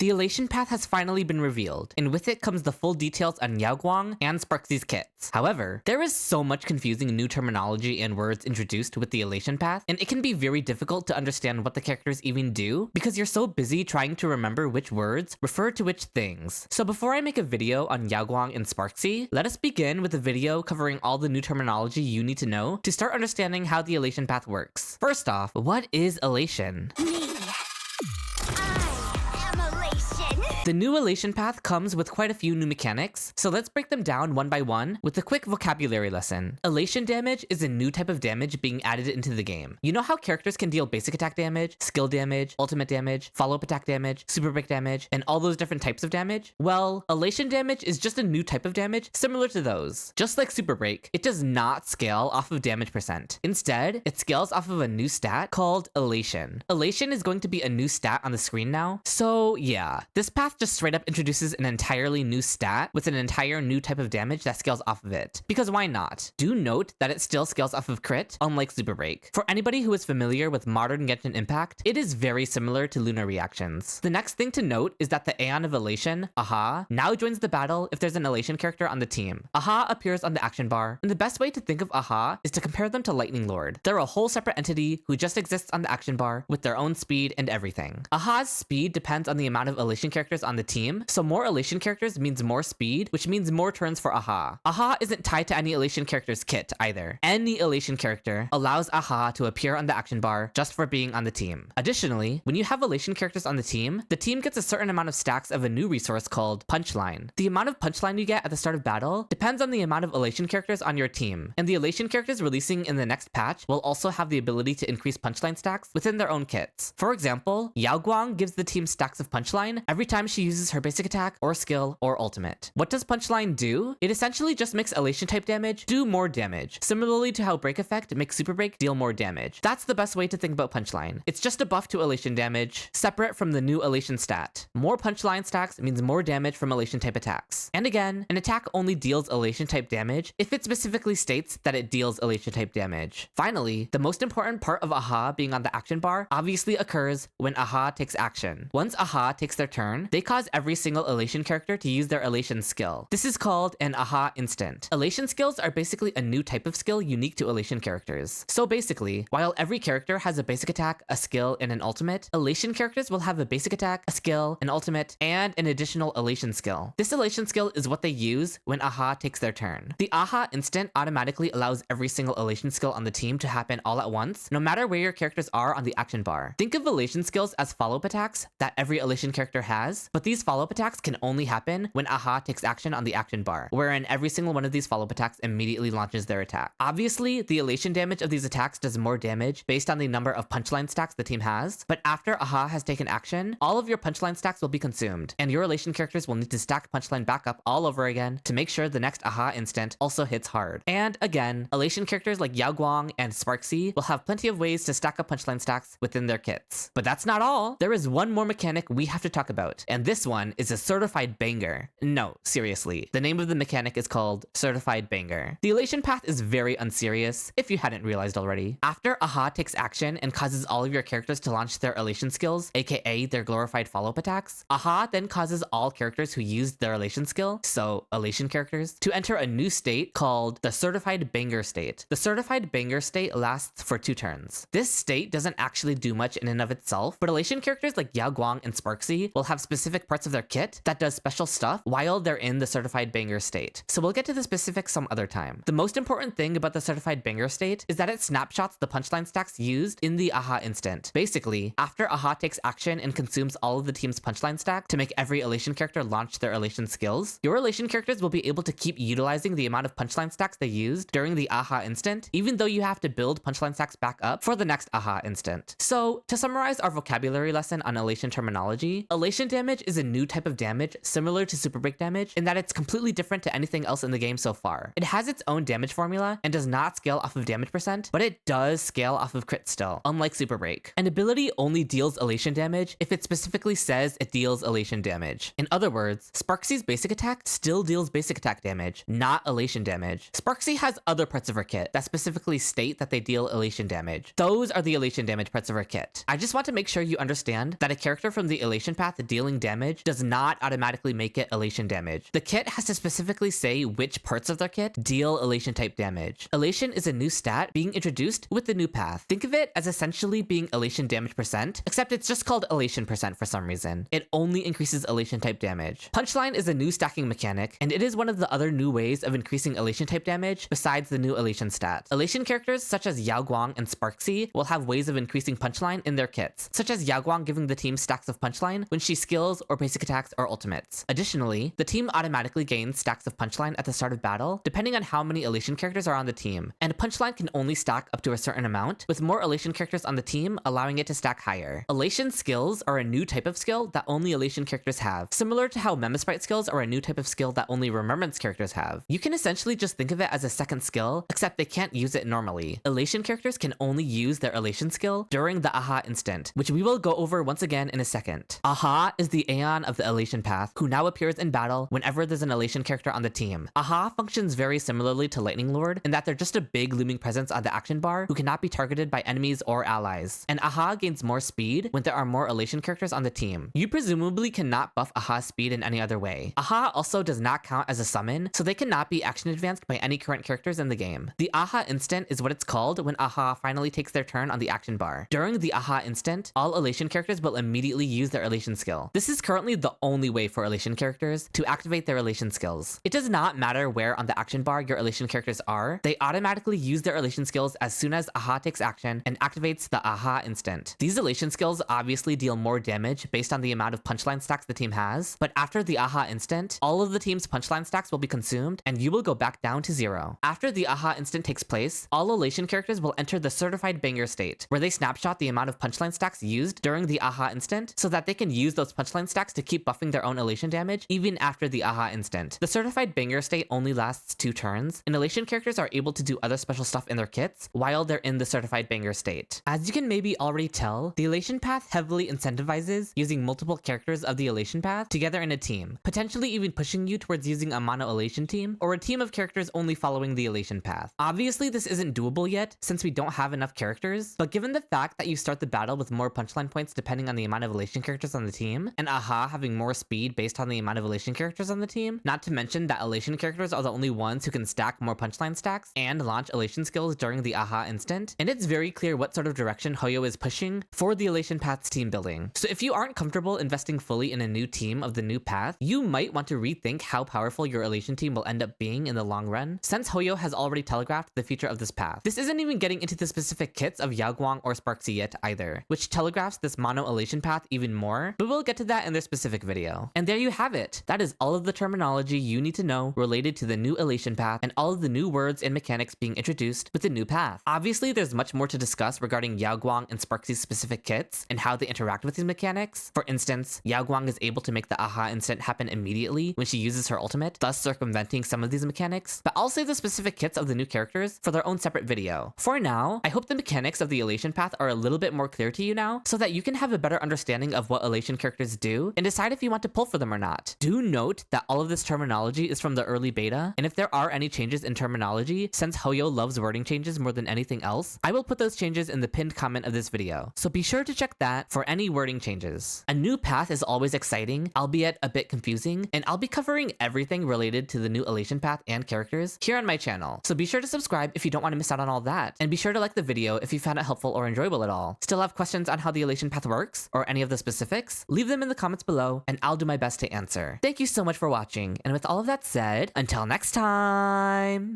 The Elation Path has finally been revealed, and with it comes the full details on Yaoguang and Sparxie's kits. However, there is so much confusing new terminology and words introduced with the Elation Path, and it can be very difficult to understand what the characters even do because you're so busy trying to remember which words refer to which things. So before I make a video on Yaoguang and Sparxie, let us begin with a video covering all the new terminology you need to know to start understanding how the Elation Path works. First off, what is elation? The new Elation Path comes with quite a few new mechanics, so let's break them down one by one with a quick vocabulary lesson. Elation damage is a new type of damage being added into the game. You know how characters can deal basic attack damage, skill damage, ultimate damage, follow-up attack damage, super break damage, and all those different types of damage? Well, elation damage is just a new type of damage similar to those. Just like super break, it does not scale off of damage percent. Instead, it scales off of a new stat called elation. Elation is going to be a new stat on the screen now. So yeah, this path just straight up introduces an entirely new stat with an entire new type of damage that scales off of it. Because why not? Do note that it still scales off of crit, unlike super break. For anybody who is familiar with modern Genshin Impact, it is very similar to lunar reactions. The next thing to note is that the Aeon of Elation, Aha, now joins the battle if there's an Elation character on the team. Aha appears on the action bar, and the best way to think of Aha is to compare them to Lightning Lord. They're a whole separate entity who just exists on the action bar with their own speed and everything. Aha's speed depends on the amount of Elation characters on the team, so more Elation characters means more speed, which means more turns for Aha. Aha isn't tied to any Elation character's kit either. Any Elation character allows Aha to appear on the action bar just for being on the team. Additionally, when you have Elation characters on the team gets a certain amount of stacks of a new resource called Punchline. The amount of Punchline you get at the start of battle depends on the amount of Elation characters on your team, and the Elation characters releasing in the next patch will also have the ability to increase Punchline stacks within their own kits. For example, Yaoguang gives the team stacks of Punchline every time she uses her basic attack or skill or ultimate. What does Punchline do? It essentially just makes Elation type damage do more damage, similarly to how Break Effect makes Super Break deal more damage. That's the best way to think about Punchline. It's just a buff to Elation damage, separate from the new Elation stat. More Punchline stacks means more damage from Elation type attacks. And again, an attack only deals Elation type damage if it specifically states that it deals Elation type damage. Finally, the most important part of Aha being on the action bar obviously occurs when Aha takes action. Once Aha takes their turn, they cause every single Elation character to use their Elation skill. This is called an Aha instant. Elation skills are basically a new type of skill unique to Elation characters. So basically, while every character has a basic attack, a skill, and an ultimate, Elation characters will have a basic attack, a skill, an ultimate, and an additional Elation skill. This Elation skill is what they use when Aha takes their turn. The Aha instant automatically allows every single Elation skill on the team to happen all at once, no matter where your characters are on the action bar. Think of Elation skills as follow-up attacks that every Elation character has, but these follow-up attacks can only happen when Aha takes action on the action bar, wherein every single one of these follow-up attacks immediately launches their attack. Obviously, the Elation damage of these attacks does more damage based on the number of Punchline stacks the team has, but after Aha has taken action, all of your Punchline stacks will be consumed, and your Elation characters will need to stack Punchline back up all over again to make sure the next Aha instant also hits hard. And again, Elation characters like Yaoguang and Sparxie will have plenty of ways to stack up Punchline stacks within their kits. But that's not all. There is one more mechanic we have to talk about, and this one is a certified banger. No, seriously. The name of the mechanic is called Certified Banger. The Elation Path is very unserious, if you hadn't realized already. After Aha takes action and causes all of your characters to launch their Elation skills, aka their glorified follow-up attacks, Aha then causes all characters who used their Elation skill, so Elation characters, to enter a new state called the Certified Banger state. The Certified Banger state lasts for 2 turns. This state doesn't actually do much in and of itself, but Elation characters like Yaoguang and Sparxie will have specific parts of their kit that does special stuff while they're in the Certified Banger state. So we'll get to the specifics some other time. The most important thing about the Certified Banger state is that it snapshots the Punchline stacks used in the Aha instant. Basically, after Aha takes action and consumes all of the team's Punchline stack to make every Elation character launch their Elation skills, your Elation characters will be able to keep utilizing the amount of Punchline stacks they used during the Aha instant, even though you have to build Punchline stacks back up for the next Aha instant. So, to summarize our vocabulary lesson on Elation terminology, Elation damage is a new type of damage similar to Super Break damage in that it's completely different to anything else in the game so far. It has its own damage formula and does not scale off of damage percent, but it does scale off of crit still, unlike Super Break. An ability only deals Elation damage if it specifically says it deals Elation damage. In other words, Sparxie's basic attack still deals basic attack damage, not Elation damage. Sparxie has other parts of her kit that specifically state that they deal Elation damage. Those are the Elation damage parts of her kit. I just want to make sure you understand that a character from the Elation Path dealing damage damage does not automatically make it elation damage. The kit has to specifically say which parts of their kit deal elation type damage. Elation is a new stat being introduced with the new path. Think of it as essentially being elation damage percent, except it's just called elation percent for some reason. It only increases elation type damage. Punchline is a new stacking mechanic, and it is one of the other new ways of increasing elation type damage besides the new elation stat. Elation characters such as Yao Guang and Sparksy will have ways of increasing punchline in their kits, such as Yao Guang giving the team stacks of punchline when she skills or basic attacks or ultimates. Additionally, the team automatically gains stacks of punchline at the start of battle, depending on how many elation characters are on the team, and punchline can only stack up to a certain amount, with more elation characters on the team allowing it to stack higher. Elation skills are a new type of skill that only elation characters have, similar to how Memesprite skills are a new type of skill that only Remembrance characters have. You can essentially just think of it as a second skill, except they can't use it normally. Elation characters can only use their elation skill during the Aha instant, which we will go over once again in a second. Aha is the Aeon of the Elation Path, who now appears in battle whenever there's an elation character on the team. Aha functions very similarly to Lightning Lord in that they're just a big looming presence on the action bar who cannot be targeted by enemies or allies. And Aha gains more speed when there are more elation characters on the team. You presumably cannot buff Aha's speed in any other way. Aha also does not count as a summon, so they cannot be action advanced by any current characters in the game. The Aha instant is what it's called when Aha finally takes their turn on the action bar. During the Aha instant, all elation characters will immediately use their elation skill. This is currently the only way for elation characters to activate their elation skills. It does not matter where on the action bar your elation characters are, they automatically use their elation skills as soon as Aha takes action and activates the Aha instant. These elation skills obviously deal more damage based on the amount of punchline stacks the team has, but after the Aha instant, all of the team's punchline stacks will be consumed and you will go back down to 0. After the Aha instant takes place, all elation characters will enter the certified banger state, where they snapshot the amount of punchline stacks used during the Aha instant so that they can use those punchline stacks to keep buffing their own elation damage even after the Aha instant. The certified banger state only lasts 2 turns, and elation characters are able to do other special stuff in their kits while they're in the certified banger state. As you can maybe already tell, the Elation Path heavily incentivizes using multiple characters of the Elation Path together in a team, potentially even pushing you towards using a mono elation team or a team of characters only following the Elation Path. Obviously, this isn't doable yet since we don't have enough characters, but given the fact that you start the battle with more punchline points depending on the amount of elation characters on the team, and Aha having more speed based on the amount of elation characters on the team, not to mention that elation characters are the only ones who can stack more punchline stacks and launch elation skills during the Aha instant, and it's very clear what sort of direction Hoyo is pushing for the Elation Path's team building. So if you aren't comfortable investing fully in a new team of the new path, you might want to rethink how powerful your elation team will end up being in the long run, since Hoyo has already telegraphed the future of this path. This isn't even getting into the specific kits of Yao Guang or Sparksy yet either, which telegraphs this mono elation path even more, but we'll get to that in their specific video. And there you have it. That is all of the terminology you need to know related to the new Elation Path and all of the new words and mechanics being introduced with the new path. Obviously, there's much more to discuss regarding Yao Guang and Sparksy's specific kits and how they interact with these mechanics. For instance, Yao Guang is able to make the Aha instant happen immediately when she uses her ultimate, thus circumventing some of these mechanics, but I'll save the specific kits of the new characters for their own separate video. For now, I hope the mechanics of the Elation Path are a little bit more clear to you now, so that you can have a better understanding of what Elation characters do and decide if you want to pull for them or not. Do note that all of this terminology is from the early beta, and if there are any changes in terminology, since Hoyo loves wording changes more than anything else, I will put those changes in the pinned comment of this video, so be sure to check that for any wording changes. A new path is always exciting, albeit a bit confusing, and I'll be covering everything related to the new Elation Path and characters here on my channel, so be sure to subscribe if you don't want to miss out on all that, and be sure to like the video if you found it helpful or enjoyable at all. Still have questions on how the Elation Path works, or any of the specifics? Leave them in the comments below, and I'll do my best to answer. Thank you so much for watching, and with all of that said, until next time!